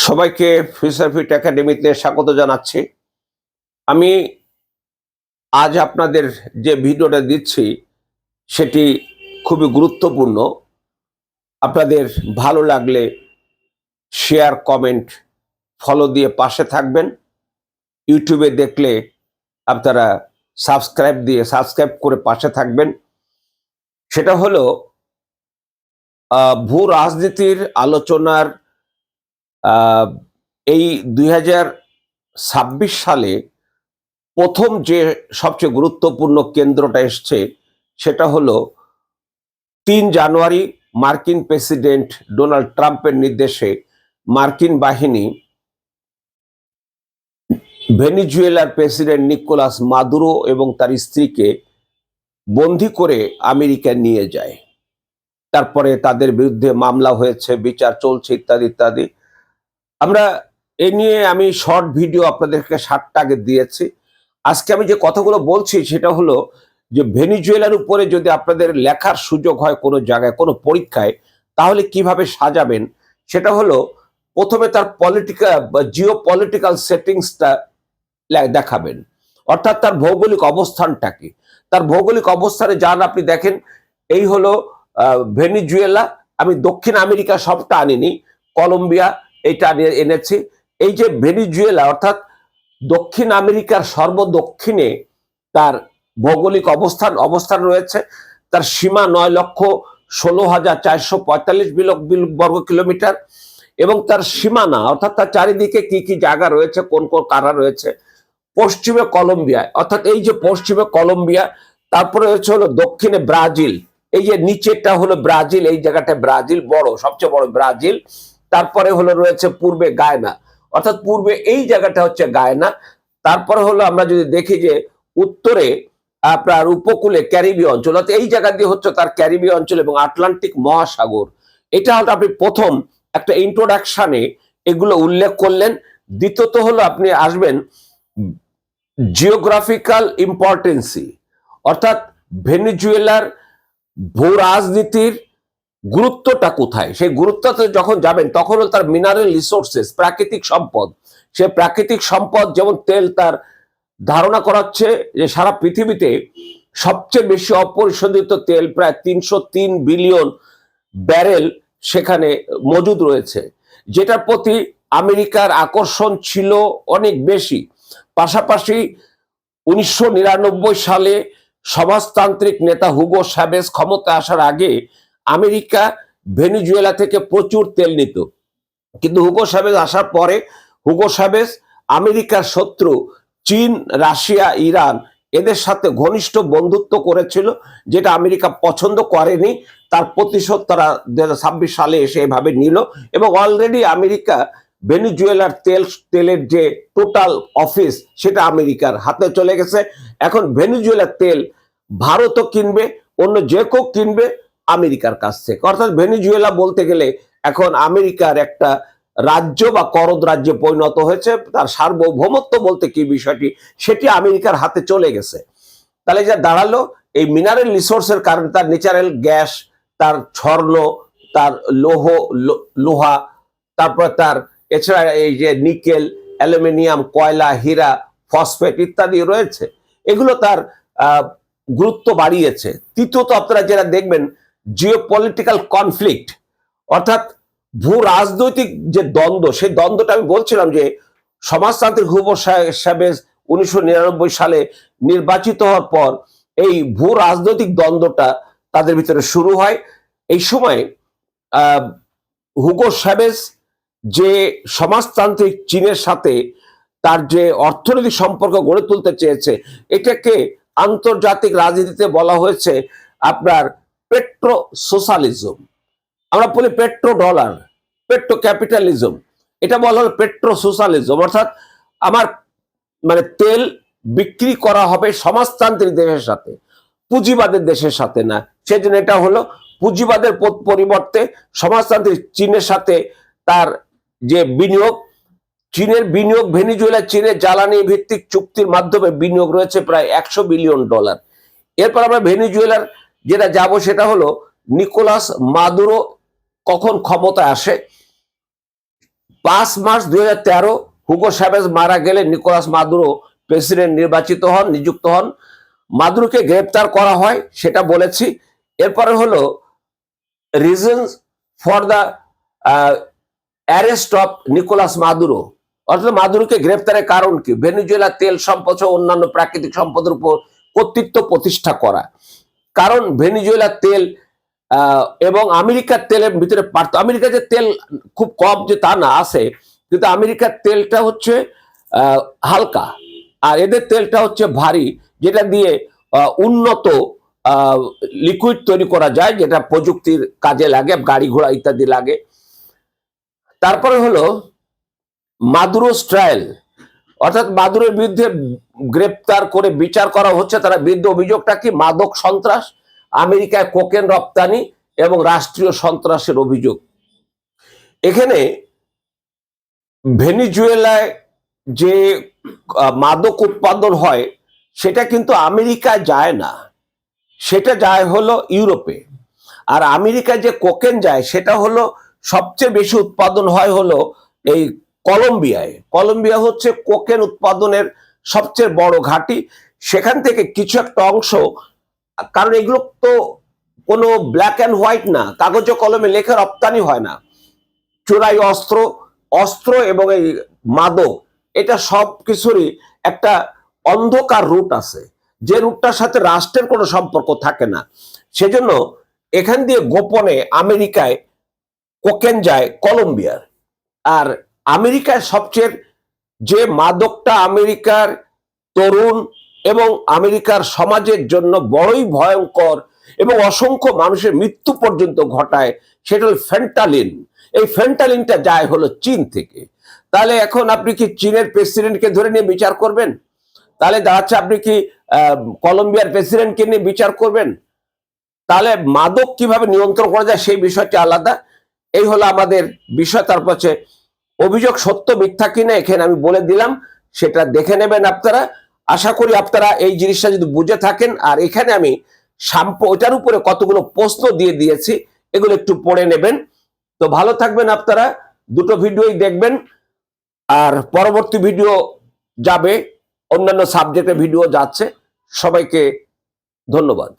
সবাইকে future fit একাডেমিতে স্বাগত জানাচ্ছি। আমি আজ আপনাদের যে ভিডিওটা দিচ্ছি সেটি খুবই গুরুত্বপূর্ণ। আপনাদের ভালো লাগলে শেয়ার, কমেন্ট, ফলো দিয়ে পাশে থাকবেন। ইউটিউবে দেখলে আপনারা সাবস্ক্রাইব করে পাশে থাকবেন। সেটা হলো ভূ রাজনীতির আলোচনার এই 2026 সালে প্রথম যে সবচেয়ে গুরুত্বপূর্ণ কেন্দ্রটা এসছে সেটা হলো 3 জানুয়ারি মার্কিন প্রেসিডেন্ট ডোনাল্ড ট্রাম্পের নির্দেশে মার্কিন বাহিনী ভেনিজুয়েলার প্রেসিডেন্ট নিকোলাস মাদুরো এবং তার স্ত্রীকে বন্দী করে আমেরিকায় নিয়ে যায়। তারপরে তাদের বিরুদ্ধে মামলা হয়েছে, বিচার চলছে, ইত্যাদি ইত্যাদি। আমরা এ নিয়ে আমি শর্ট ভিডিও আপনাদেরকে 7টা আগে দিয়েছি। আজকে আমি যে কথাগুলো বলছি সেটা হলো যে ভেনিজুয়েলার উপরে যদি আপনাদের লেখার সুযোগ হয় কোনো জায়গায়, কোনো পরীক্ষায়, তাহলে কিভাবে সাজাবেন সেটা হলো প্রথমে তার জিও পলিটিক্যাল সেটিংসটা দেখাবেন, অর্থাৎ তার ভৌগোলিক অবস্থানটা কি। তার ভৌগোলিক অবস্থানে যান আপনি দেখেন, এই হলো ভেনিজুয়েলা। আমি দক্ষিণ আমেরিকা সবটা আনিনি, কলম্বিয়া এটা এনেছি। এই যে ভেনিজুয়েলা অর্থাৎ দক্ষিণ আমেরিকার সর্বদক্ষিণে তার ভৌগোলিক অবস্থান রয়েছে। তার সীমা 9,16,445 বর্গ কিলোমিটার এবং তার সীমানা অর্থাৎ তার চারিদিকে কি কি জায়গা রয়েছে, কোন কোন কারা রয়েছে। পশ্চিমে কলম্বিয়া, অর্থাৎ এই যে পশ্চিমে কলম্বিয়া, তারপরে হচ্ছে হলো দক্ষিণে ব্রাজিল, এই যে নিচেরটা হলো ব্রাজিল, এই জায়গাটা ব্রাজিল সবচেয়ে বড় ব্রাজিল। তারপরে হলো রয়েছে পূর্বে গায়না, অর্থাৎ পূর্বে এই জায়গাটা হচ্ছে গায়না। তারপরে হলো আমরা যদি দেখি যে উত্তরে আপনার উপকূলে ক্যারিবীয় অঞ্চল, অর্থাৎ এই জায়গা দিয়ে হচ্ছে তার ক্যারিবীয় অঞ্চল এবং আটলান্টিক মহাসাগর। এটা হলো আপনি প্রথম একটা ইন্ট্রোডাকশনে এগুলো উল্লেখ করলেন। দ্বিতীয়ত হলো আপনি আসবেন জিওগ্রাফিক্যাল ইম্পর্টেন্সি, অর্থাৎ ভেনিজুয়েলার ভূ রাজনীতির গুরুত্বটা কোথায়। সেই গুরুত্বতে যখন যাবেন তখন তার মিনারেল রিসোর্সেস, প্রাকৃতিক সম্পদ, সে প্রাকৃতিক সম্পদ যেমন তেল, তার ধারণা করাচ্ছে যে সারা পৃথিবীতে সবচেয়ে বেশি অপরিশোধিত তেল প্রায় 303 বিলিয়ন ব্যারেল সেখানে মজুদ রয়েছে, যেটার প্রতি আমেরিকার আকর্ষণ ছিল অনেক বেশি। পাশাপাশি 1999 সালে সমাজতান্ত্রিক নেতা হুগো চ্যাভেজ ক্ষমতা আসার আগে আমেরিকা ভেনিজুয়েলা থেকে প্রচুর তেল নিত, কিন্তু হুগো চ্যাভেজ আসার পরে হুগো চ্যাভেজ আমেরিকার শত্রু চীন, রাশিয়া, ইরান এদের সাথে ঘনিষ্ঠ বন্ধুত্ব করেছিল, যেটা আমেরিকা পছন্দ করেনি। তার প্রতিশোধ তারা 2026 সালে এসে এভাবে নিল এবং অলরেডি আমেরিকা ভেনিজুয়েলার তেলের যে টোটাল অফিস সেটা আমেরিকার হাতে চলে গেছে। এখন ভেনিজুয়েলার তেল ভারতও কিনবে, অন্য যে কেউ কিনবে আমেরিকার কাছ থেকে। অর্থাৎ ভেনিজুয়েলা বলতে গেলে এখন আমেরিকার একটা রাজ্য বা করদ রাজ্যে পরিণত হয়েছে। তার সার্বভৌমত্ব বলতে কি বিষয়টি, সেটি আমেরিকার হাতে চলে গেছে। তাহলে যা দাঁড়ালো, এই মিনারেল রিসোর্সের কারণে তার ন্যাচারাল গ্যাস, তার স্বর্ণ, তার লোহা, তারপর তার এছাড়া এই যে নিকেল, অ্যালুমিনিয়াম, কয়লা, হীরা, ফসফেট ইত্যাদি রয়েছে, এগুলো তার গুরুত্ব বাড়িয়েছে। তৃতীয়ত আপনারা যেটা দেখবেন জিওপলিটিক্যাল কনফ্লিক্ট, অর্থাৎ ভূ রাজনৈতিক যে দ্বন্দ্ব, সেই দ্বন্দ্বটা আমি বলছিলাম যে সমাজতান্ত্রিক হুগো চ্যাভেজ 1999 সালে নির্বাচিত হওয়ার পর এই ভূ রাজনৈতিক দ্বন্দ্বটা তাদের ভিতরে শুরু হয়। এই সময় হুগো চ্যাভেজ যে সমাজতান্ত্রিক চীনের সাথে তার যে অর্থনৈতিক সম্পর্ক গড়ে তুলতে চেয়েছে, এটাকে আন্তর্জাতিক রাজনীতিতে বলা হয়েছে আপনার পেট্রো সোশ্যালিজম। আমরা বলি পেট্রো ডলার, পেট্রো ক্যাপিটালিজম, এটা বলা হলো পেট্রো সোশ্যালিজম। অর্থাৎ আমার মানে তেল বিক্রি করা হবে সমাজতান্ত্রিক দেশের সাথে, পুঁজিবাদের দেশের সাথে না। সেজন্য এটা হলো পুঁজিবাদের পরিবর্তে সমাজতান্ত্রিক চীনের সাথে তার যে বিনিয়োগ, চীনের বিনিয়োগ ভেনিজুয়েলা চীনের জ্বালানি ভিত্তিক চুক্তির মাধ্যমে বিনিয়োগ রয়েছে প্রায় $100 বিলিয়ন। এরপর আমরা ভেনিজুয়েলার যেটা যাব সেটা হলো নিকোলাস মাদুরো কখন ক্ষমতায় আসে। 5 মার্চ 2013 হুগো চ্যাভেজ মারা গেলে নিকোলাস মাদুরো প্রেসিডেন্ট নির্বাচিত হন, নিযুক্ত হন। মাদুরোকে গ্রেপ্তার করা হয়, সেটা বলেছি। এরপরে হলো reasons for the arrest of Nicolas Maduro, অর্থাৎ মাদুরোকে গ্রেপ্তারের কারণ কি? ভেনেজুয়েলা তেল সম্পদ সহ অন্যান্য প্রাকৃতিক সম্পদের উপর কর্তৃত্ব প্রতিষ্ঠা করা। কারণ ভেনেজুয়েলা তেল এবং আমেরিকার তেলের ভিতরে আমেরিকার যে তেল খুব কম যে তা না আছে, কিন্তু আমেরিকার তেলটা হচ্ছে হালকা, আর এদের তেলটা হচ্ছে ভারী, যেটা দিয়ে উন্নত লিকুইড তৈরি করা যায়, যেটা প্রযুক্তির কাজে লাগে, গাড়ি ঘোড়া ইত্যাদি লাগে। তারপরে হলো মাদুরোস ট্রায়াল, অর্থাৎ মাদুরোর বিরুদ্ধে গ্রেপ্তার করে বিচার করা হচ্ছে। তারা বিরুদ্ধে অভিযোগটা কি? মাদক সন্ত্রাস, আমেরিকায় কোকেন রপ্তানি এবং রাষ্ট্রীয় সন্ত্রাসের অভিযোগ। এখানে ভেনেজুয়েলায় যে মাদক উৎপাদন হয় সেটা কিন্তু আমেরিকায় যায় না, সেটা যায় হলো ইউরোপে। আর আমেরিকায় যে কোকেন যায় সেটা হলো সবচেয়ে বেশি উৎপাদন হয় হলো এই কলম্বিয়ায়। কলম্বিয়া হচ্ছে কোকেন উৎপাদনের সবচেয়ে বড় ঘাঁটি। সেখান থেকে কিছু একটা অংশ, কারণ এগুলো তো কোনো ব্ল্যাক অ্যান্ড হোয়াইট না, কাগজে কলমে লেখা রপ্তানি হয় না। চোরাই অস্ত্র এবং এই মাদক, এটা সব কিছুরই একটা অন্ধকার রুট আছে, যে রুটটার সাথে রাষ্ট্রের কোনো সম্পর্ক থাকে না। সেজন্য এখান দিয়ে গোপনে আমেরিকায় কোকেন যায় কলম্বিয়ার। আর আমেরিকায় সবচেয়ে যে মাদকটা আমেরিকার তরুণ এবং আমেরিকার সমাজের জন্য বড়ই ভয়ঙ্কর এবং অসংখ্য মানুষের মৃত্যু পর্যন্ত ঘটায়, সেটা হল ফেন্টালিন। এই ফেন্টালিনটা যায় হলো চীন থেকে। তাহলে এখন আপনি কি চীনের প্রেসিডেন্টকে ধরে নিয়ে বিচার করবেন? তাহলে দাঁড়াচ্ছে আপনি কি কলম্বিয়ার প্রেসিডেন্টকে নিয়ে বিচার করবেন? তাহলে মাদক কিভাবে নিয়ন্ত্রণ করা যায় সেই বিষয়টি আলাদা। এই হলো আমাদের বিষয়। তারপর হচ্ছে অভিযোগ সত্য মিথ্যা কিনা এখানে আমি বলে দিলাম, সেটা দেখে নেবেন আপনারা। আশা করি আপনারা এই জিনিসটা যদি বুঝে থাকেন। আর এখানে আমি ওইটার উপরে কতগুলো প্রশ্ন দিয়ে দিয়েছি, এগুলো একটু পড়ে নেবেন। তো ভালো থাকবেন আপনারা, দুটো ভিডিওই দেখবেন। আর পরবর্তী ভিডিও যাবে, অন্যান্য সাবজেক্টের ভিডিও যাচ্ছে। সবাইকে ধন্যবাদ।